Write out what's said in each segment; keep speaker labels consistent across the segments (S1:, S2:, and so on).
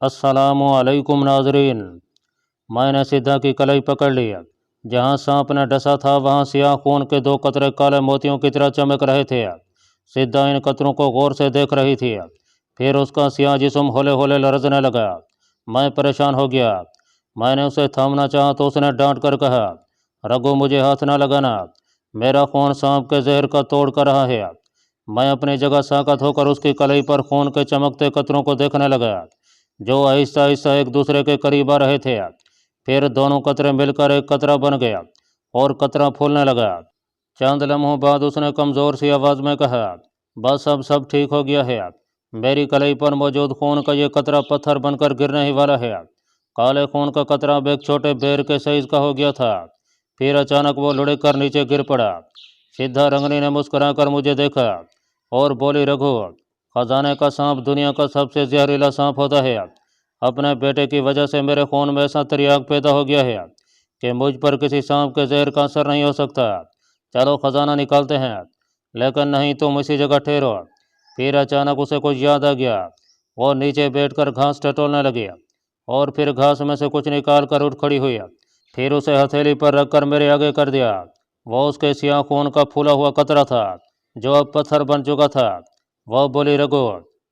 S1: अस्सलामुअलैकुम नाजरीन। मैंने सिद्धा की कलाई पकड़ ली। जहाँ सांप ने डसा था वहाँ सियाह खून के दो कतरे काले मोतियों की तरह चमक रहे थे। सिद्धा इन कतरों को गौर से देख रही थी। फिर उसका सियाह जिस्म हौले हौले लरजने लगा। मैं परेशान हो गया। मैंने उसे थामना चाहा तो उसने डांट कर कहा, रघु मुझे हाथ ना लगाना, मेरा खून सांप के जहर का तोड़ कर रहा है। मैं अपनी जगह साकत होकर उसकी कलाई पर खून के चमकते कतरों को देखने लगा जो आहिस्ता आहिस्ता एक दूसरे के करीब आ रहे थे। फिर दोनों कतरे मिलकर एक कतरा बन गया और कतरा फूलने लगा। चंद लम्हों बाद उसने कमज़ोर सी आवाज़ में कहा, बस अब सब ठीक हो गया है। मेरी कलाई पर मौजूद खून का ये कतरा पत्थर बनकर गिरने ही वाला है। काले खून का कतरा अब एक छोटे बेर के साइज का हो गया था। फिर अचानक वो लुढ़क कर नीचे गिर पड़ा। सिद्धा रंगनी ने मुस्कुराकर मुझे देखा और बोली, रघु, खजाने का सांप दुनिया का सबसे जहरीला सांप होता है। अपने बेटे की वजह से मेरे खून में ऐसा तिर्याग पैदा हो गया है कि मुझ पर किसी सांप के जहर का असर नहीं हो सकता। चलो खजाना निकालते हैं। लेकिन नहीं, तुम इसी जगह ठहरो। फिर अचानक उसे कुछ याद आ गया। वो नीचे बैठकर घास टटोलने लगी और फिर घास में से कुछ निकाल कर उठ खड़ी हुई। फिर उसे हथेली पर रखकर मेरे आगे कर दिया। वो उसके सियाह खून का फूला हुआ कतरा था जो अब पत्थर बन चुका था। वह बोली, रघु,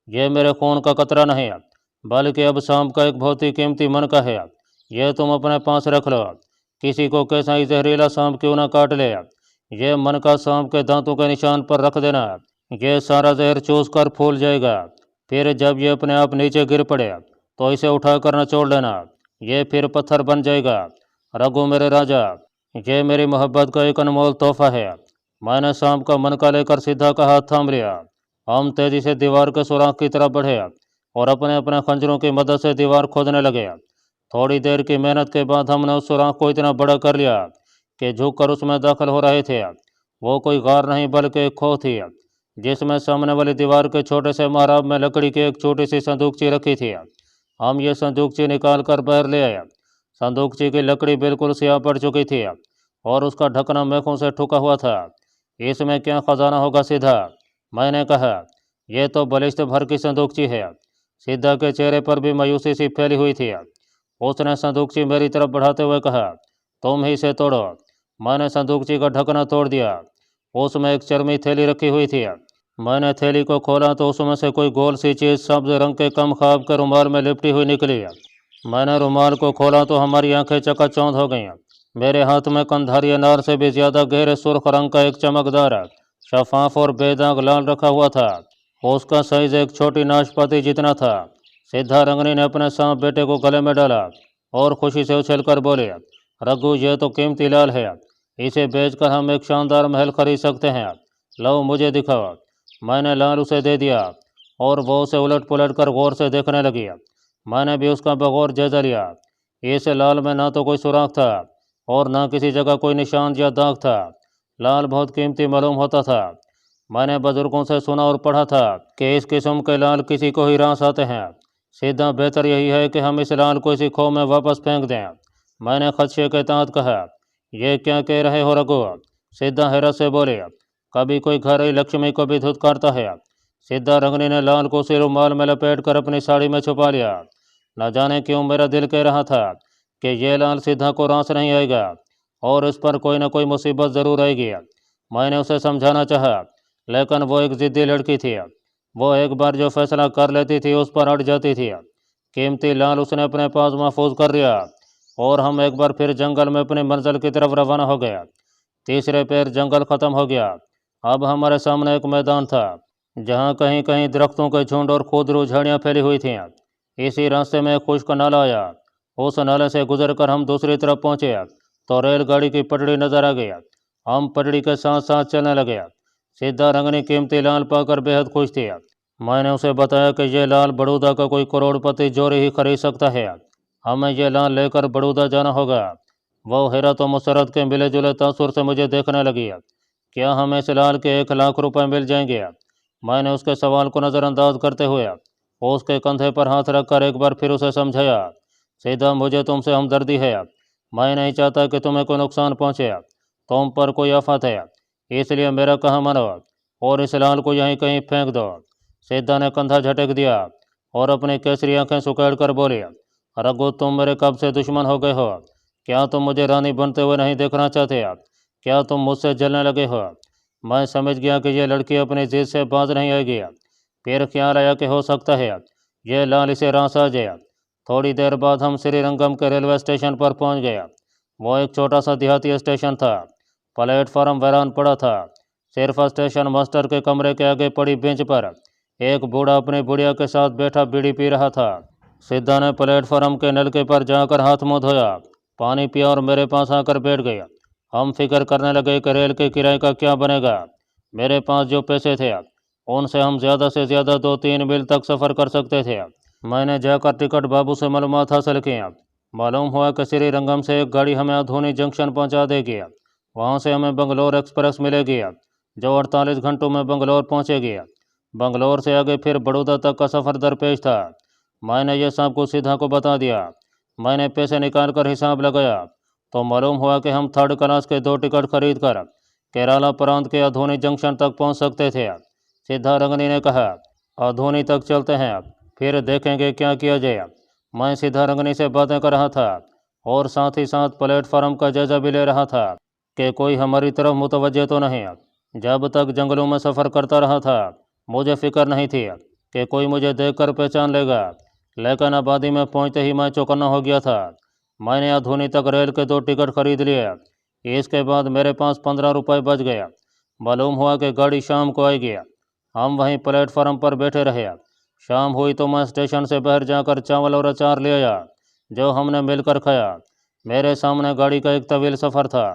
S1: ये मेरे खून का कतरा नहीं बल्कि अब सांप का एक बहुत ही कीमती मन का है। यह तुम अपने पास रख लो। किसी को कैसा ही जहरीला सांप क्यों ना काट ले, यह मन का सांप के दांतों के निशान पर रख देना। यह सारा जहर चूस कर फूल जाएगा। फिर जब यह अपने आप नीचे गिर पड़े तो इसे उठाकर नचोड़ लेना। यह फिर पत्थर बन जाएगा। रघु मेरे राजा, यह मेरी मोहब्बत का एक अनमोल तोहफा है। मैंने सांप का मनका लेकर सिद्धा का हाथ थाम लिया। हम तेजी से दीवार के सुराख की तरफ बढ़े और अपने अपने खंजरों की मदद से दीवार खोदने लगे। थोड़ी देर की मेहनत के बाद हमने उस सुराख को इतना बड़ा कर लिया कि झुककर उसमें दाखिल हो रहे थे। वो कोई गार नहीं बल्कि एक खो थी जिसमें सामने वाली दीवार के छोटे से महराब में लकड़ी की एक छोटी सी संदूकची रखी थी। हम ये संदूकची निकाल कर बाहर ले आए। संदूकची की लकड़ी बिल्कुल सियाह पड़ चुकी थी और उसका ढकना मेखों से ठुका हुआ था। इसमें क्या खजाना होगा सीधा, मैंने कहा। यह तो बलिष्ठ भर की संदूकची है। सिद्धा के चेहरे पर भी मायूसी सी फैली हुई थी। उसने संदूकची मेरी तरफ बढ़ाते हुए कहा, तुम ही इसे तोड़ो। मैंने संदूकची का ढकना तोड़ दिया। उसमें एक चरमी थैली रखी हुई थी। मैंने थैली को खोला तो उसमें से कोई गोल सी चीज़ सब्ज रंग के कम ख्वाब के रुमाल में लिपटी हुई निकली। मैंने रुमाल को खोला तो हमारी आंखें चकाचौंध हो गईं। मेरे हाथ में कंधारी अनार से भी ज्यादा गहरे सुर्ख रंग का एक चमकदार शफाफ और बेदाग लाल रखा हुआ था। उसका साइज एक छोटी नाशपाती जितना था। सिद्धा रंगनी ने अपने सांप बेटे को गले में डाला और खुशी से उछलकर बोले, रघु, यह तो कीमती लाल है। इसे बेचकर हम एक शानदार महल खरीद सकते हैं। लो मुझे दिखाओ। मैंने लाल उसे दे दिया और वो उसे उलट पुलट कर गौर से देखने लगी। मैंने भी उसका बगौर जायजा लिया। इस लाल में ना तो कोई सुराख था और ना किसी जगह कोई निशान या दाग था। लाल बहुत कीमती मालूम होता था। मैंने बुजुर्गों से सुना और पढ़ा था कि इस किस्म के लाल किसी को ही रास आते हैं। सीधा बेहतर यही है कि हम इस लाल को इसी खो में वापस फेंक दें। मैंने खदशे के तहत कहा, यह क्या कह रहे हो रघु? सीधा हैरत से बोले, कभी कोई घर ही लक्ष्मी को भी धुतकारता है। सीधा रंगनी ने लाल को उसी रुमाल में लपेट कर अपनी साड़ी में छुपा लिया। न जाने क्यों मेरा दिल कह रहा था कि यह लाल सीधा को रास नहीं आएगा और इस पर कोई ना कोई मुसीबत ज़रूर आएगी। मैंने उसे समझाना चाहा, लेकिन वो एक ज़िद्दी लड़की थी। वो एक बार जो फैसला कर लेती थी उस पर अड़ जाती थी। कीमती लाल उसने अपने पास महफूज कर लिया और हम एक बार फिर जंगल में अपनी मंजिल की तरफ रवाना हो गए। तीसरे पैर जंगल ख़त्म हो गया। अब हमारे सामने एक मैदान था जहाँ कहीं कहीं दरख्तों के झुंड और खुदरू झाड़ियाँ फैली हुई थीं। इसी रास्ते में एक खुश्क नाला आया। उस नाले से गुजरकर हम दूसरी तरफ पहुँचे तो रेलगाड़ी की पटड़ी नजर आ गई। हम पटड़ी के साथ साथ चलने लगे। सीधा रंगनी कीमती लाल पाकर बेहद खुश थी। मैंने उसे बताया कि यह लाल बड़ौदा का कोई करोड़पति जोरी ही खरीद सकता है। हमें यह लाल लेकर बड़ौदा जाना होगा। वो हैरत और मुसरत के मिले जुले तासुर से मुझे देखने लगी। क्या हमें इस लाल के 1 लाख रुपए मिल जाएंगे? मैंने उसके सवाल को नज़रअंदाज करते हुए उसके कंधे पर हाथ रखकर एक बार फिर उसे समझाया, सीधा, मुझे तुमसे हमदर्दी है। मैं नहीं चाहता कि तुम्हें कोई नुकसान पहुँचे। तुम पर कोई आफत है, इसलिए मेरा कहा मानो और इस लाल को यहीं कहीं फेंक दो। सीधा ने कंधा झटक दिया और अपनी केसरी आंखें सुकेड़ कर बोली, रघु तुम मेरे कब से दुश्मन हो गए हो? क्या तुम मुझे रानी बनते हुए नहीं देखना चाहते? क्या तुम मुझसे जलने लगे हो? मैं समझ गया कि यह लड़की अपनी जिद से बाज नहीं आएगी। फिर ख्याल आया कि हो सकता है यह लाल इसे रास आ जाए। थोड़ी देर बाद हम श्रीरंगम के रेलवे स्टेशन पर पहुंच गए। वो एक छोटा सा देहाती स्टेशन था। प्लेटफॉर्म वीरान पड़ा था। सिर्फ स्टेशन मास्टर के कमरे के आगे पड़ी बेंच पर एक बूढ़ा अपनी बुढ़िया के साथ बैठा बीड़ी पी रहा था। सिद्धा ने प्लेटफॉर्म के नलके पर जाकर हाथ मुंह धोया, पानी पिया और मेरे पास आकर बैठ गया। हम फिक्र करने लगे कि रेल के किराए का क्या बनेगा। मेरे पास जो पैसे थे उनसे हम ज़्यादा से ज़्यादा 2-3 मील तक सफ़र कर सकते थे। मैंने जाकर टिकट बाबू से मालूमात हासिल की। मालूम हुआ कि श्रीरंगम से एक गाड़ी हमें अधूनी जंक्शन पहुंचा देगी। वहां से हमें बंगलोर एक्सप्रेस मिलेगी जो 48 घंटों में बंगलोर पहुंचेगी। बंगलोर से आगे फिर बड़ौदा तक का सफ़र दरपेश था। मैंने यह सब कुछ सीधा को बता दिया। मैंने पैसे निकाल कर हिसाब लगाया तो मालूम हुआ कि हम 3rd क्लास के 2 टिकट खरीद कर केरला प्रांत के अधूनी जंक्शन तक पहुंच सकते थे। सिद्धा रंगनी ने कहा, अधूनी तक चलते हैं, फिर देखेंगे क्या किया जाए। मैं सिद्धा रंगनी से बातें कर रहा था और साथ ही साथ प्लेटफार्म का जायजा भी ले रहा था कि कोई हमारी तरफ मुतवज्जे तो नहीं। जब तक जंगलों में सफ़र करता रहा था मुझे फिक्र नहीं थी कि कोई मुझे देखकर पहचान लेगा, लेकिन आबादी में पहुंचते ही मैं चौकन्ना हो गया था। मैंने अधूनी तक रेल के 2 टिकट खरीद लिए। इसके बाद मेरे पास 15 रुपये बच गया। मालूम हुआ कि गाड़ी शाम को आएगी। हम वहीं प्लेटफार्म पर बैठे रहे। शाम हुई तो मैं स्टेशन से बाहर जाकर चावल और अचार ले आया जो हमने मिलकर खाया। मेरे सामने गाड़ी का एक तवील सफ़र था।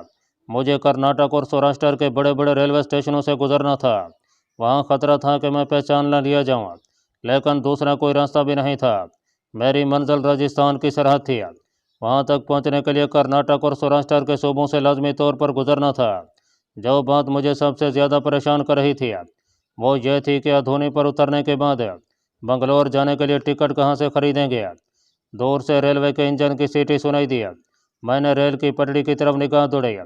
S1: मुझे कर्नाटक और सौराष्ट्र के बड़े बड़े रेलवे स्टेशनों से गुजरना था। वहाँ खतरा था कि मैं पहचान न लिया जाऊँ, लेकिन दूसरा कोई रास्ता भी नहीं था। मेरी मंजिल राजस्थान की सरहद थी। वहाँ तक पहुँचने के लिए कर्नाटक और सौराष्ट्र के सूबों से लाजमी तौर पर गुजरना था। जो बात मुझे सबसे ज़्यादा परेशान कर रही थी वो ये थी कि अधूनी पर उतरने के बाद बंगलोर जाने के लिए टिकट कहाँ से खरीदेंगे। दूर से रेलवे के इंजन की सीटी सुनाई दी। मैंने रेल की पटड़ी की तरफ निगाह दौड़ाई।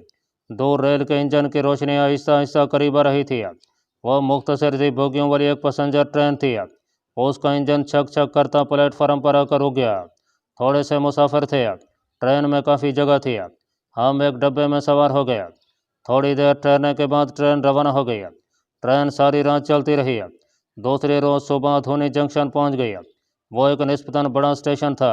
S1: दूर रेल के इंजन की रोशनी आहिस्ता आहिस्ता करीब आ रही थी। वह मुख्तसर सी बोगियों वाली एक पैसेंजर ट्रेन थी। उसका इंजन छक छक करता प्लेटफार्म पर आकर रुक गया। थोड़े से मुसाफिर थे। ट्रेन में काफ़ी जगह थी। हम एक डब्बे में सवार हो गए। थोड़ी देर ठहरने के बाद ट्रेन रवाना हो गई। ट्रेन सारी रात चलती रही। दूसरी रोज़ सुबह अधूनी जंक्शन पहुंच गई। वो एक निस्बतन बड़ा स्टेशन था।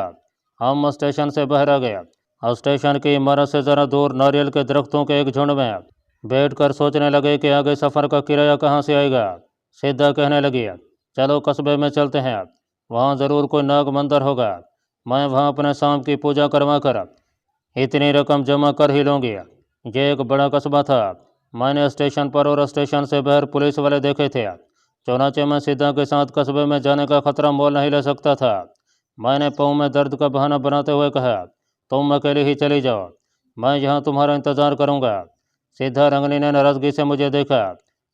S1: हम स्टेशन से बाहर आ गए। स्टेशन की इमारत से ज़रा दूर नारियल के दरख्तों के एक झुंड में बैठकर सोचने लगे कि आगे सफ़र का किराया कहाँ से आएगा। सिद्धा कहने लगी, चलो कस्बे में चलते हैं, वहाँ ज़रूर कोई नाग मंदिर होगा। मैं वहाँ अपने शाम की पूजा करवा कर इतनी रकम जमा कर ही लूँगी। ये एक बड़ा कस्बा था। मैंने स्टेशन पर और स्टेशन से बाहर पुलिस वाले देखे थे। चुनाचे में सिद्धा के साथ कस्बे में जाने का खतरा मोल नहीं ले सकता था। मैंने पाँव में दर्द का बहाना बनाते हुए कहा, तुम अकेले ही चली जाओ, मैं यहाँ तुम्हारा इंतज़ार करूँगा। सिद्धा रंगनी ने नाराज़गी से मुझे देखा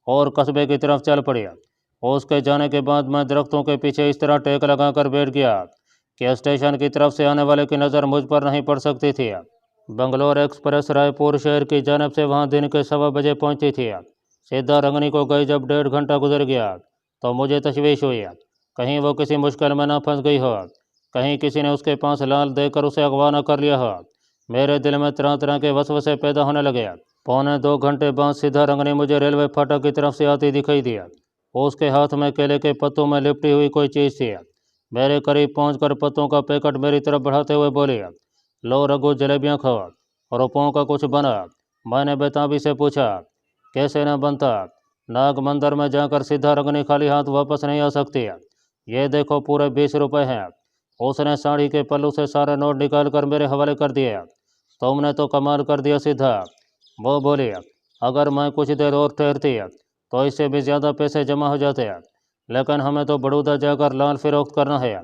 S1: और कस्बे की तरफ चल पड़ी। उसके जाने के बाद मैं दरख्तों के पीछे इस तरह टेक लगाकर बैठ गया कि स्टेशन की तरफ से आने वाले की नज़र मुझ पर नहीं पड़ सकती थी। बंगलोर एक्सप्रेस रायपुर शहर की जानब से वहाँ दिन के 1:15 पहुँची थी। सिद्धा रंगनी को गई जब 1.5 घंटा गुजर गया तो मुझे तशवीश हुई, कहीं वो किसी मुश्किल में ना फंस गई हो, कहीं किसी ने उसके पास लाल देकर उसे अगवा न कर लिया हो। मेरे दिल में तरह तरह के वसवसे पैदा होने लगे। 1.25 घंटे बाद सिद्धा रंगनी मुझे रेलवे फाटक की तरफ से आती दिखाई दी। उसके हाथ में केले के पत्तों में लिपटी हुई कोई चीज़ थी। मेरे करीब पहुंचकर पत्तों का पैकेट मेरी तरफ बढ़ाते हुए बोली, लो रघु, जलेबियाँ खाओ, रुपयों का कुछ बना? मैंने बेताबी से पूछा, कैसे न बनता, नाग मंदिर में जाकर सिद्धा रंगनी खाली हाथ वापस नहीं आ सकती। ये देखो पूरे 20 रुपये हैं। उसने साड़ी के पल्लू से सारे नोट निकाल कर मेरे हवाले कर दिए। तुमने तो कमाल कर दिया सिद्धा, वो बोली। अगर मैं कुछ देर और ठहरती तो इससे भी ज़्यादा पैसे जमा हो जाते हैं, लेकिन हमें तो बड़ौदा जाकर लाल फिरोख्त करना है।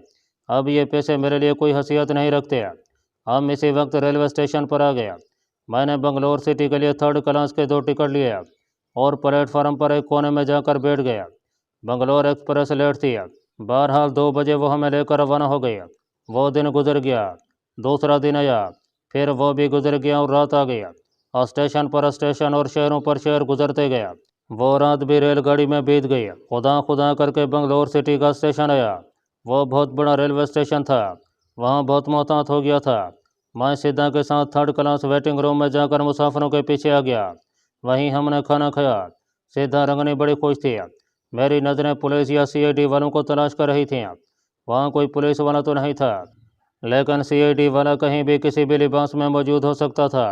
S1: अब ये पैसे मेरे लिए कोई हैसियत नहीं रखते। हम इसी वक्त रेलवे स्टेशन पर आ गए। मैंने बंगलोर सिटी के लिए 3rd क्लास के 2 टिकट लिए और प्लेटफार्म पर एक कोने में जाकर बैठ गया। बंगलोर एक्सप्रेस लेट थी। बहरहाल 2 बजे वो हमें लेकर रवाना हो गई। वो दिन गुजर गया, दूसरा दिन आया, फिर वो भी गुजर गया और रात आ गई। स्टेशन पर स्टेशन और शहरों पर शहर गुजरते गया। वो रात भी रेलगाड़ी में बीत गई। खुदा खुदा करके बंगलोर सिटी का स्टेशन आया। वो बहुत बड़ा रेलवे स्टेशन था। वहाँ बहुत मोहतात हो गया था। मैं सिद्धा के साथ थर्ड क्लास वेटिंग रूम में जाकर मुसाफिरों के पीछे आ गया। वहीं हमने खाना खाया। सिद्धा रंगनी बड़ी खुश थी। मेरी नज़रें पुलिस या सीआईडी वालों को तलाश कर रही थीं। वहाँ कोई पुलिस वाला तो नहीं था, लेकिन सीआईडी वाला कहीं भी किसी भी लिबास में मौजूद हो सकता था।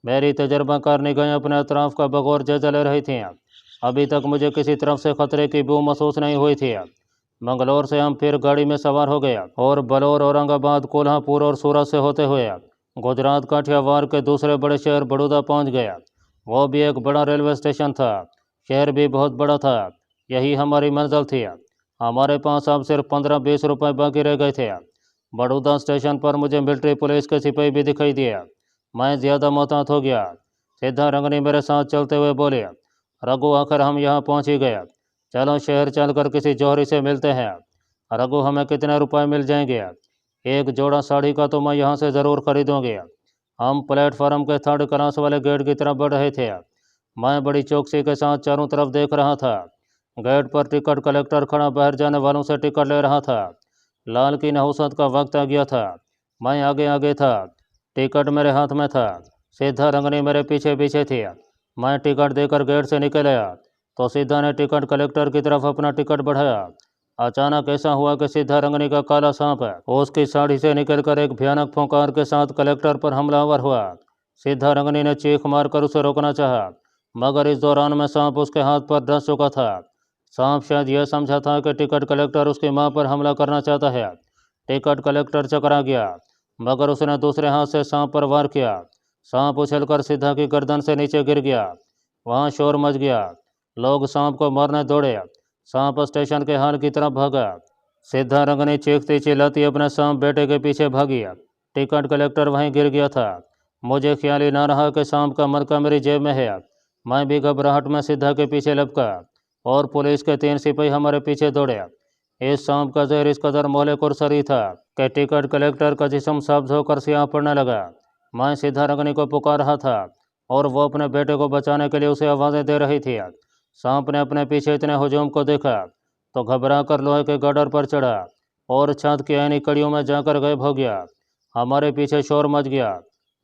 S1: मेरी तजर्बाकार निगाहें अपने अतराफ का बगौर जायजा ले रही थीं। अभी तक मुझे किसी तरफ से खतरे की बू महसूस नहीं हुई थी। मंगलौर से हम फिर गाड़ी में सवार हो गए और बलौर, औरंगाबाद, कोल्हापुर और सूरत से होते हुए गुजरात काठियावाड़ के दूसरे बड़े शहर बड़ौदा पहुंच गया। वो भी एक बड़ा रेलवे स्टेशन था। शहर भी बहुत बड़ा था। यही हमारी मंजिल थी। हमारे पास अब सिर्फ 15-20 रुपये बाकी रह गए थे। बड़ौदा स्टेशन पर मुझे मिलिट्री पुलिस के सिपाही भी दिखाई दिए। मैं ज़्यादा मोहतात हो गया। सिद्धा रंगनी मेरे साथ चलते हुए बोले, रघु आखिर हम यहाँ पहुँच ही गए। चलो शहर चलकर किसी जौहरी से मिलते हैं। रघु हमें कितने रुपए मिल जाएंगे? एक जोड़ा साड़ी का तो मैं यहाँ से ज़रूर खरीदूँगी। हम प्लेटफार्म के थर्ड क्लास वाले गेट की तरफ बढ़ रहे थे। मैं बड़ी चौकसी के साथ चारों तरफ देख रहा था। गेट पर टिकट कलेक्टर खड़ा बाहर जाने वालों से टिकट ले रहा था। लाल की नहुसत का वक्त आ गया था। मैं आगे आगे था। टिकट मेरे हाथ में था। सिद्धा रंगनी मेरे पीछे पीछे थी। मैं टिकट देकर गेट से निकल आया तो सिद्धा ने टिकट कलेक्टर की तरफ अपना टिकट बढ़ाया। अचानक ऐसा हुआ कि सिद्धा रंगनी का काला सांप उसकी साड़ी से निकलकर एक भयानक फुंकार के साथ कलेक्टर पर हमलावर हुआ। सिद्धा रंगनी ने चीख मारकर उसे रोकना चाहा, मगर इस दौरान में सांप उसके हाथ पर धंस चुका था। सांप शायद यह समझा था कि टिकट कलेक्टर उसकी मां पर हमला करना चाहता है। टिकट कलेक्टर चकरा गया, मगर उसने दूसरे हाथ से सांप पर वार किया। सांप उछलकर सिद्धा की गर्दन से नीचे गिर गया। वहां शोर मच गया। लोग सांप को मारने दौड़े। सांप स्टेशन के हाल की तरफ भागा। सिद्धा रंगनी चीखती चिल्लाती अपने सांप बेटे के पीछे भागी। टिकट कलेक्टर वहीं गिर गया था। मुझे ख्याल ही ना रहा कि सांप का मरका मेरी जेब में है। मैं भी घबराहट में सिद्धा के पीछे लपका और पुलिस के 3 सिपाही हमारे पीछे दौड़े। इस सांप का जहर इस कदर मोहले था कि टिकट कलेक्टर का जिस्म साफ धोकर सियाह पड़ने लगा। मैं सिद्धा रंगनी को पुकार रहा था और वो अपने बेटे को बचाने के लिए उसे आवाज़ें दे रही थी। सांप ने अपने पीछे इतने हुजूम को देखा तो घबरा कर लोहे के गार्डर पर चढ़ा और छत की ऐनी कड़ियों में जाकर गायब हो गया। हमारे पीछे शोर मच गया,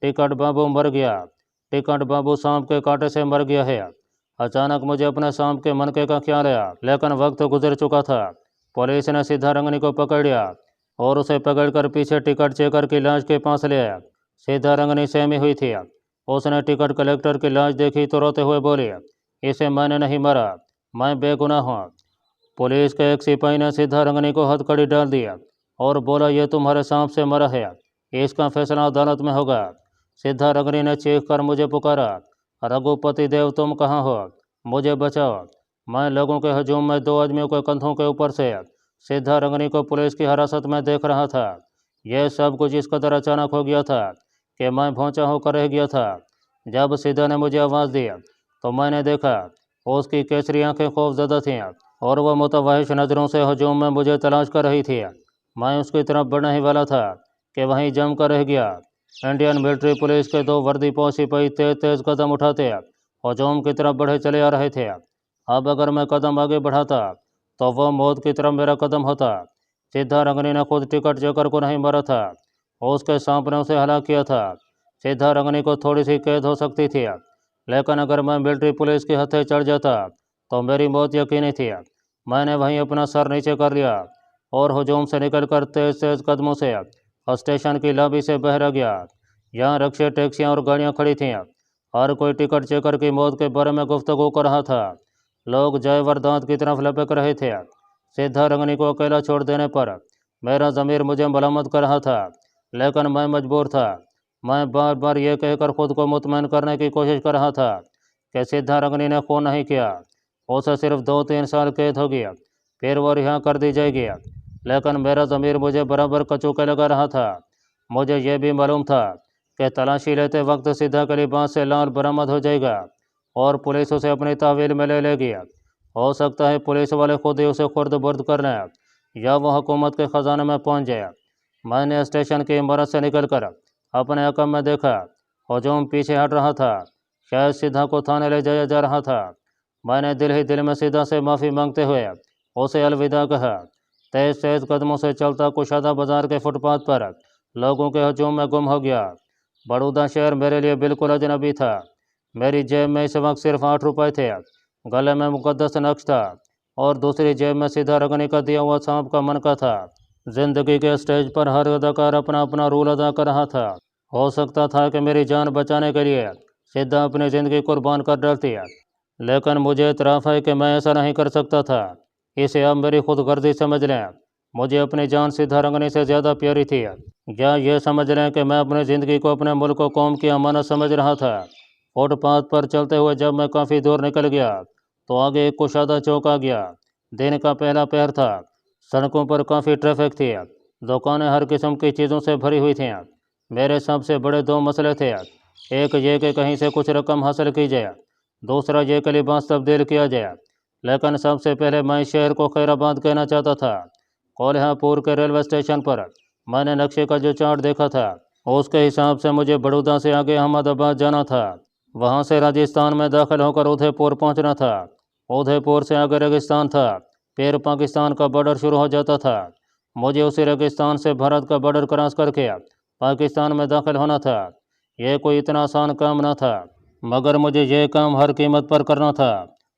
S1: टिकट बाबू मर गया, टिकट बाबू सांप के कांटे से मर गया है। अचानक मुझे अपने सांप के मनके का ख्याल आया, लेकिन वक्त गुजर चुका था। पुलिस ने सिद्धा रंगनी को पकड़ लिया और उसे पकड़कर पीछे टिकट चेकर की लाश के पास ले आया। सिद्धा रंगनी सहमी हुई थी। उसने टिकट कलेक्टर की लाश देखी तो रोते हुए बोली, इसे मैंने नहीं मारा, मैं बेगुनाह हूँ। पुलिस के एक सिपाही ने सिद्धा रंगनी को हथकड़ी डाल दिया और बोला, यह तुम्हारे सांप से मरा है, इसका फैसला अदालत में होगा। सिद्धा रंगनी ने चीख कर मुझे पुकारा, रघुपति देव तुम कहाँ हो, मुझे बचाओ। मैं लोगों के हजूम में 2 आदमियों के कंधों के ऊपर से सिद्धा रंगनी को पुलिस की हिरासत में देख रहा था। यह सब कुछ इस कदर अचानक हो गया था कि मैं भौंचा होकर रह गया था। जब सिद्धा ने मुझे आवाज़ दी तो मैंने देखा उसकी केसरी आंखें खौफजदा थीं और वह मुतवाहिश नज़रों से हजूम में मुझे तलाश कर रही थी। मैं उसकी तरफ बढ़ने ही वाला था कि वहीं जम कर रह गया। इंडियन मिलिट्री पुलिस के 2 वर्दीपोश सिपाही तेज तेज कदम उठाते हजूम की तरफ बढ़े चले आ रहे थे। अब अगर मैं कदम आगे बढ़ाता तो वह मौत की तरफ मेरा कदम होता। सिद्धा रंगनी ने खुद टिकट चेकर को नहीं मारा था, उसके सांप ने उसे हलाक किया था। सिद्धा रंगनी को थोड़ी सी कैद हो सकती थी, लेकिन अगर मैं मिलिट्री पुलिस के हथे चढ़ जाता तो मेरी मौत यकीनी थी। मैंने वहीं अपना सर नीचे कर लिया और हजूम से निकलकर तेज तेज कदमों से स्टेशन की लॉबी से बहरा गया। यहाँ रिक्शे, टैक्सियाँ और गाड़ियाँ खड़ी थीं। हर कोई टिकट चेकर की मौत के बारे में गुफ्तगू कर रहा था। लोग जय वरदांत की तरफ लपक रहे थे। सिद्धा रंगनी को अकेला छोड़ देने पर मेरा ज़मीर मुझे मलामत कर रहा था, लेकिन मैं मजबूर था। मैं बार बार ये कहकर खुद को मुतमईन करने की कोशिश कर रहा था कि सिद्धा रंगनी ने खून नहीं किया, उसे सिर्फ 2-3 साल कैद होगी, फिर वो रिहा कर दी जाएगी। लेकिन मेरा ज़मीर मुझे बराबर कचूके लगा रहा था। मुझे यह भी मालूम था कि तलाशी लेते वक्त सिद्धा के लिबास से लाल बरामद हो जाएगा और पुलिस उसे अपनी तहवील में ले लेगी। हो सकता है पुलिस वाले खुद ही उसे खुर्द बुर्द कर लें या वह हुकूमत के ख़जाने में पहुंच जाए। मैंने स्टेशन की इमारत से निकलकर अपने अकब में देखा, हजूम पीछे हट रहा था, शायद सिद्धा को थाने ले जाया जा रहा था। मैंने दिल ही दिल में सिद्धा से माफ़ी मांगते हुए उसे अलविदा कहा। तेज तेज कदमों से चलता कुशादा बाजार के फुटपाथ पर लोगों के हजूम में गुम हो गया। बड़ौदा शहर मेरे लिए बिल्कुल अजनबी था। मेरी जेब में इस वक्त सिर्फ 8 रुपये थे। गले में मुकद्दस नक्श था और दूसरी जेब में सीधा रगनी का दिया हुआ सांप का मनका था। जिंदगी के स्टेज पर हर अदाकार अपना अपना रोल अदा कर रहा था। हो सकता था कि मेरी जान बचाने के लिए सिद्धा अपनी ज़िंदगी कुर्बान कर डालती, लेकिन मुझे इतराफ़ है कि मैं ऐसा नहीं कर सकता था। इसे अब मेरी खुदगर्जी समझ लें। मुझे अपनी जान सिद्धा रंगने से ज़्यादा प्यारी थी। या ये समझ लें कि मैं अपनी ज़िंदगी को अपने मुल्क व कौम की अमानत समझ रहा था। फुटपाथ पर चलते हुए जब मैं काफ़ी दूर निकल गया तो आगे एक कुशादा चौक आ गया। दिन का पहला पहर था। सड़कों पर काफ़ी ट्रैफिक थी। दुकानें हर किस्म की चीज़ों से भरी हुई थीं। मेरे सबसे बड़े 2 मसले थे। एक ये कि कहीं से कुछ रकम हासिल की जाए, दूसरा ये कि लिबास तब्दील किया जाए। लेकिन सबसे पहले मैं इस शहर को खैराबाद कहना चाहता था। कोल्हापुर के रेलवे स्टेशन पर मैंने नक्शे का जो चार्ट देखा था उसके हिसाब से मुझे बड़ौदा से आगे अहमदाबाद जाना था। वहाँ से राजस्थान में दाखिल होकर उदयपुर पहुँचना था। उदयपुर से आगे रेगिस्तान था, फिर पाकिस्तान का बॉर्डर शुरू हो जाता था। मुझे उसी रेगिस्तान से भारत का बॉर्डर क्रॉस करके पाकिस्तान में दाखिल होना था। यह कोई इतना आसान काम न था, मगर मुझे यह काम हर कीमत पर करना था।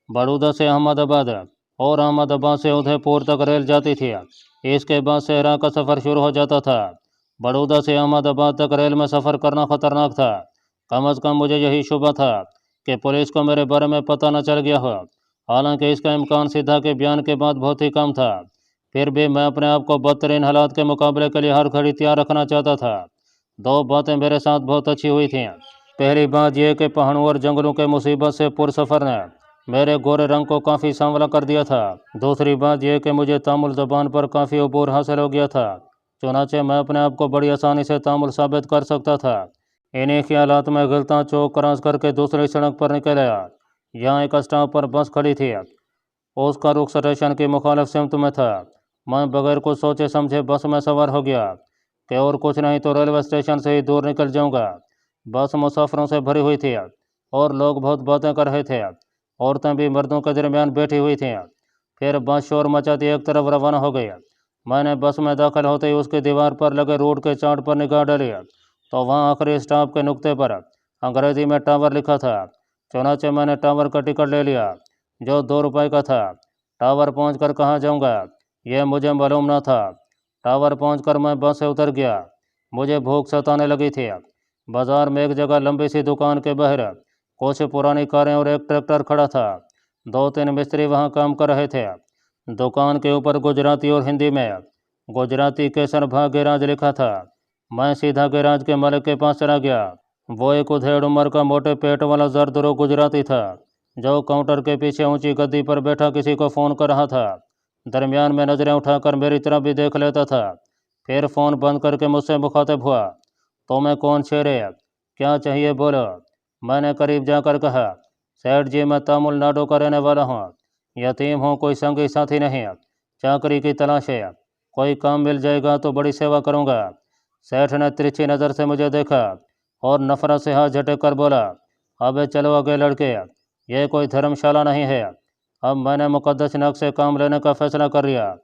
S1: बड़ौदा से अहमदाबाद और अहमदाबाद से उदयपुर तक रेल जाती थी। इसके बाद सहरा का सफ़र शुरू हो जाता था। बड़ौदा से अहमदाबाद तक रेल में सफ़र करना खतरनाक था। कम अज़ कम मुझे यही शुबा था कि पुलिस को मेरे बारे में पता न चल गया हो। हालांकि इसका इम्कान सिद्धा के बयान के बाद बहुत ही कम था। फिर भी मैं अपने आप को बदतरीन हालात के मुकाबले के लिए हर घड़ी तैयार रखना चाहता था। 2 बातें मेरे साथ बहुत अच्छी हुई थीं। पहली बात यह कि पहाड़ों और जंगलों के मुसीबत से पुरसफ़र ने मेरे गोरे रंग को काफ़ी सांवला कर दिया था। दूसरी बात यह कि मुझे तामुल ज़बान पर काफ़ी अबूर हासिल हो गया था। चुनाचे मैं अपने आप को बड़ी आसानी से तामुल साबित कर सकता था। इन्हीं ख्यालात में गलता चौक क्रॉस करके दूसरी सड़क पर निकल आया। यहाँ एक स्टॉप पर बस खड़ी थी। उसका रुख स्टेशन की मुखालिफ सिमत में था। मैं बगैर कुछ सोचे समझे बस में सवार हो गया कि और कुछ नहीं तो रेलवे स्टेशन से ही दूर निकल जाऊंगा। बस मुसाफिरों से भरी हुई थी और लोग बहुत बातें कर रहे थे। औरतें भी मर्दों के दरमियान बैठी हुई थीं। फिर बस शोर मचाती एक तरफ रवाना हो गई। मैंने बस में दाखिल होते ही उसकी दीवार पर लगे रूट के चार्ट पर निगाह डाली तो वहाँ आखिरी स्टॉप के नुक्ते पर अंग्रेजी में टावर लिखा था। चुनाचे मैंने टावर का टिकट ले लिया जो 2 रुपये का था। टावर पहुंचकर कहाँ जाऊंगा यह मुझे मालूम न था। टावर पहुंचकर मैं बस से उतर गया। मुझे भूख सताने लगी थी। बाजार में एक जगह लंबी सी दुकान के बाहर कुछ पुरानी कारें और एक ट्रैक्टर खड़ा था। 2-3 मिस्त्री वहां काम कर रहे थे। दुकान के ऊपर गुजराती और हिंदी में गुजराती केसर भाग गैराज लिखा था। मैं सीधा गैराज के मालिक के पास चला गया। वो एक उधेड़ उम्र का मोटे पेट वाला जरदरो गुजराती था जो काउंटर के पीछे ऊंची गद्दी पर बैठा किसी को फ़ोन कर रहा था। दरमियान में नज़रें उठाकर मेरी तरफ भी देख लेता था, फिर फ़ोन बंद करके मुझसे मुखातिब हुआ। तो मैं कौन शेरे, क्या चाहिए बोलो। मैंने करीब जाकर कहा, सेठ जी मैं तमिलनाडु का रहने वाला हूँ, यतीम हूँ, कोई संगी साथी नहीं, चाकरी की तलाश है, कोई काम मिल जाएगा तो बड़ी सेवा करूँगा। सेठ ने तिरछी नज़र से मुझे देखा और नफरत से हाथ झटक कर बोला, अबे चलो आगे लड़के, यह कोई धर्मशाला नहीं है। अब मैंने मुकद्दस नक्श से काम लेने का फैसला कर लिया।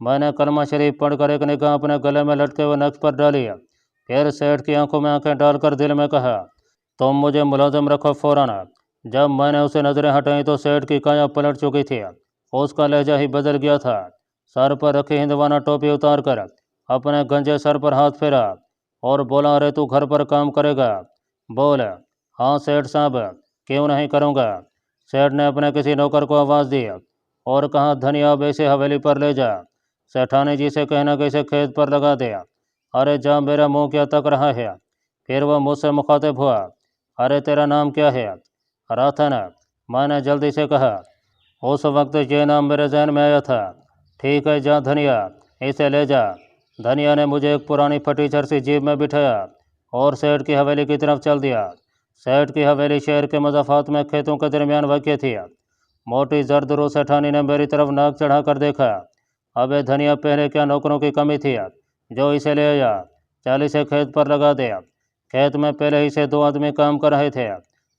S1: मैंने कलमा शरीफ पढ़कर एक निगाह अपने गले में लटके हुए नक्श पर डाली, फिर सेठ की आंखों में आंखें डालकर दिल में कहा, तुम मुझे मुलाजिम रखो फ़ौरन। जब मैंने उसे नज़रें हटाई तो सेठ की काया पलट चुकी थी। उसका लहजा ही बदल गया था। सर पर रखी हिंदवाना टोपी उतार कर अपने गंजे सर पर हाथ फेरा और बोला, अरे तू घर पर काम करेगा? बोल। हाँ सेठ साहब, क्यों नहीं करूँगा। सेठ ने अपने किसी नौकर को आवाज़ दी और कहा, धनिया अब इसे हवेली पर ले जा, सेठानी जी से कहना कि इसे खेत पर लगा दे। अरे जा, मेरा मुंह क्या तक रहा है। फिर वह मुझसे मुखातिब हुआ, अरे तेरा नाम क्या है? राथन। मैंने जल्दी से कहा। उस वक्त ये नाम मेरे जहन में आया था। ठीक है जा धनिया, इसे ले जा। धनिया ने मुझे एक पुरानी फटीचर सी जीप में बिठाया और सेठ की हवेली की तरफ चल दिया। सेठ की हवेली शहर के मज़ाफ़ात में खेतों के दरमियान वाक़ थी। मोटी जरदरू सेठानी ने मेरी तरफ नाक चढ़ा कर देखा। अबे धनिया, पहले क्या नौकरों की कमी थी जो इसे ले आया? चल इसे खेत पर लगा दे। खेत में पहले ही से 2 आदमी काम कर रहे थे।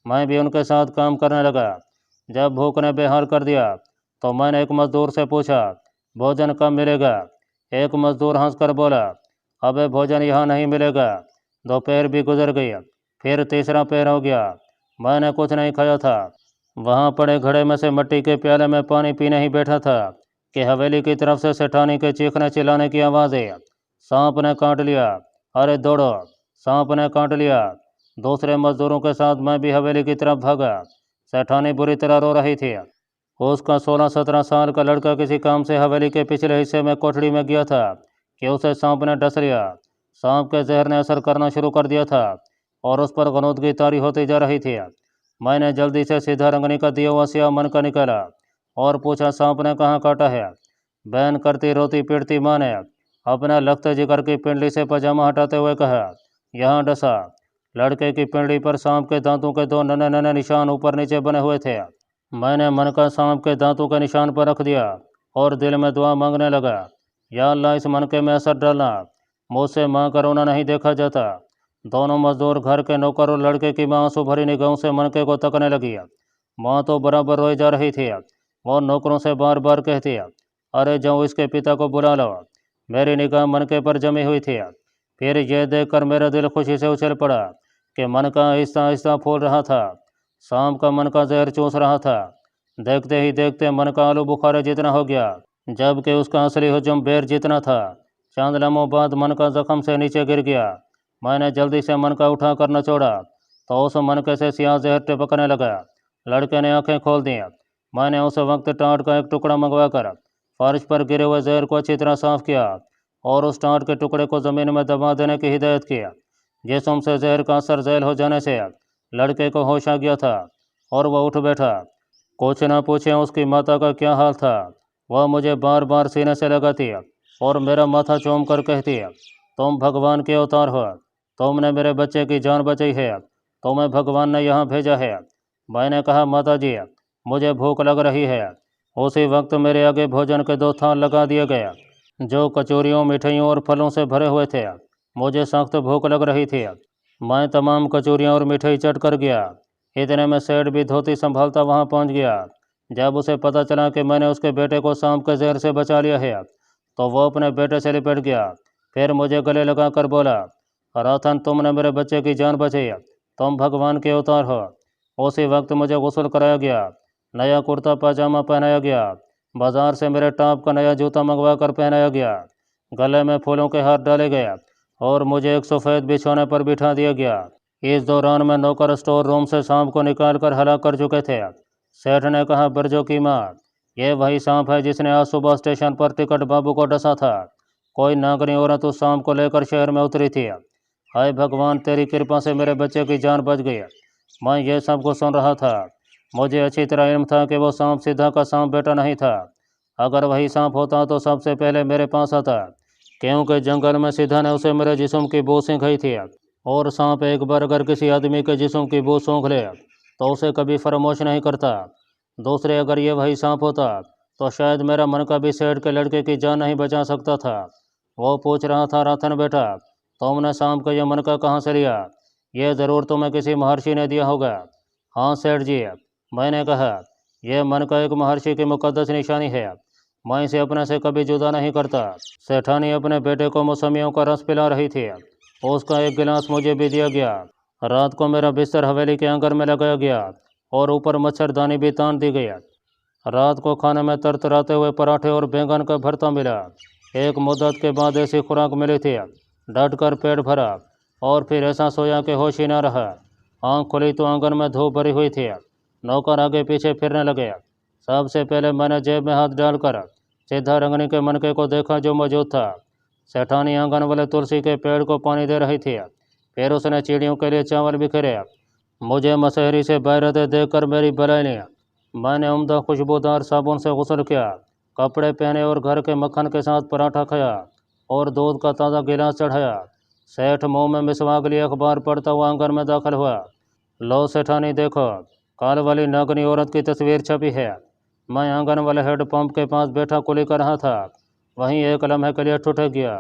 S1: मैं भी उनके साथ काम करने लगा। जब भूख ने बेहाल कर दिया तो मैंने एक मज़दूर से पूछा, भोजन कब मिलेगा? एक मजदूर हंसकर बोला, अबे भोजन यहाँ नहीं मिलेगा। दोपहर भी गुजर गई, फिर तीसरा पहर हो गया, मैंने कुछ नहीं खाया था। वहाँ पड़े घड़े में से मिट्टी के प्याले में पानी पीने ही बैठा था कि हवेली की तरफ से सेठानी के चीखने चिल्लाने की आवाज़ आई। सांप ने काट लिया, अरे दौड़ो, सांप ने काट लिया। दूसरे मजदूरों के साथ मैं भी हवेली की तरफ भागा। सेठानी बुरी तरह रो रही थी। उसका 16-17 साल का लड़का किसी काम से हवेली के पिछले हिस्से में कोठड़ी में गया था कि उसे सांप ने डस लिया। सांप के जहर ने असर करना शुरू कर दिया था और उस पर गनौदगी तारी होती जा रही थी। मैंने जल्दी से सीधा रंगनी का दिया हुआ सिया मन का निकाला और पूछा, सांप ने कहाँ काटा है? बहन करती रोती पीटती माँ ने अपना लखते जिगर की पिंडली से पजामा हटाते हुए कहा, यहाँ डसा। लड़के की पिंडली पर सांप के दांतों के 2 नन्हे नन्हे निशान ऊपर नीचे बने हुए थे। मैंने मन का सांप के दांतों के निशान पर रख दिया और दिल में दुआ मांगने लगा, या अल्लाह इस मनके में असर डालना, मुझसे माँ का रोना नहीं देखा जाता। दोनों मजदूर, घर के नौकर और लड़के की माँ आंसू भरी निगाहों से मनके को तकने लगी। माँ तो बराबर रोई जा रही थी। वो नौकरों से बार बार कहती, अरे जाओ इसके पिता को बुला लो। मेरी निगाह मनके पर जमी हुई थी। फिर यह देखकर मेरा दिल खुशी से उछल पड़ा कि मनका आहिस्ता आहिस्ता फूल रहा था। सांप का मन का जहर चूस रहा था। देखते ही देखते मन का आलू बुखारे जितना हो गया, जबकि उसका असली हुजूम बेर जितना था। चंद लम्हों बाद मन का जख्म से नीचे गिर गया। मैंने जल्दी से मन का उठा कर नचोड़ा तो उस मनके से सियाह जहर टपकने लगा। लड़के ने आंखें खोल दी। मैंने उस वक्त टाट का एक टुकड़ा मंगवा कर फर्श पर गिरे हुए जहर को अच्छी तरह साफ किया और उस टाट के टुकड़े को ज़मीन में दबा देने की हिदायत की। जिस्म से जहर का असर झैल हो जाने से लड़के को होश आ गया था और वह उठ बैठा। कुछ ना पूछे उसकी माता का क्या हाल था। वह मुझे बार बार सीने से लगाती और मेरा माथा चूम कर कहती, तुम भगवान के अवतार हो, तुमने मेरे बच्चे की जान बचाई है, तुम्हें भगवान ने यहाँ भेजा है। मैंने कहा, माता जी मुझे भूख लग रही है। उसी वक्त मेरे आगे भोजन के 2 थाल लगा दिए गए जो कचौरियों, मिठाइयों और फलों से भरे हुए थे। मुझे सख्त भूख लग रही थी। मैं तमाम कचौरियाँ और मिठाई चट कर गया। इतने में सेठ भी धोती संभालता वहाँ पहुँच गया। जब उसे पता चला कि मैंने उसके बेटे को सांप के जहर से बचा लिया है तो वो अपने बेटे से लिपट गया। फिर मुझे गले लगा कर बोला, राथन तुमने मेरे बच्चे की जान बचाई, तुम भगवान के अवतार हो। उसी वक्त मुझे गुस्ल कराया गया, नया कुर्ता पजामा पहनाया गया, बाजार से मेरे टॉप का नया जूता मंगवा कर पहनाया गया, गले में फूलों के हार डाले गए और मुझे एक सफ़ेद बिछौने पर बिठा दिया गया। इस दौरान में नौकर स्टोर रूम से सांप को निकाल कर हलाक कर चुके थे। सेठ ने कहा, बरजो की माँ, यह वही सांप है जिसने आज सुबह स्टेशन पर टिकट बाबू को डसा था। कोई नागनी औरत उस सांप को लेकर शहर में उतरी थी। हाय भगवान, तेरी कृपा से मेरे बच्चे की जान बच गई। मैं ये सब कुछ सुन रहा था। मुझे अच्छी तरह इल्म था कि वो सांप सीधा का सांप बेटा नहीं था। अगर वही सांप होता तो सबसे पहले मेरे पास आता, क्योंकि जंगल में सीधा ने उसे मेरे जिस्म की बू सूंघी थी। और सांप एक बार अगर किसी आदमी के जिस्म की बू सूंघ ले तो उसे कभी फरामोश नहीं करता। दूसरे, अगर ये वही सांप होता तो शायद मेरा मन का भी सेठ के लड़के की जान नहीं बचा सकता था। वो पूछ रहा था, राथन बेटा, तुमने सांप का यह मनका कहाँ से लिया? यह ज़रूर तुम्हें किसी महर्षि ने दिया होगा। हाँ सेठ जी, मैंने कहा, यह मनका एक महर्षि की मुकद्दस निशानी है। मैं इसे अपने से कभी जुदा नहीं करता। सेठानी अपने बेटे को मौसमियों का रस पिला रही थी। उसका एक गिलास मुझे भी दिया गया। रात को मेरा बिस्तर हवेली के आंगन में लगाया गया और ऊपर मच्छरदानी भी तान दी गई। रात को खाने में तरतराते हुए पराठे और बैंगन का भरता मिला। एक मुद्दत के बाद ऐसी खुराक मिली थी, डट कर पेट भरा और फिर ऐसा सोया कि होश ही ना रहा। आँख खुली तो आंगन में धूप भरी हुई थी। नौकर आगे पीछे फिरने लगे। सबसे पहले मैंने जेब में हाथ डालकर सीधा रंगनी के मनके को देखा जो मौजूद था। सेठानी आंगन वाले तुलसी के पेड़ को पानी दे रही थी। फिर उसने चिड़ियों के लिए चावल बिखेरे। मुझे मसहरी से बैरते देखकर मेरी बलाई ने। मैंने उम्दा खुशबूदार साबुन से गुस्ल किया, कपड़े पहने और घर के मक्खन के साथ पराठा खाया और दूध का ताज़ा गिलास चढ़ाया। सेठ मुंह में मिसवाक लिए अखबार पढ़ता हुआ आंगन में दाखिल हुआ। लो सेठानी देखो, काल वाली नागनी औरत की तस्वीर छपी है। मैं आंगन वाले हेड पंप के पास बैठा कुली कर रहा था, वहीं एक लम्हे के लिए ठुठक गया।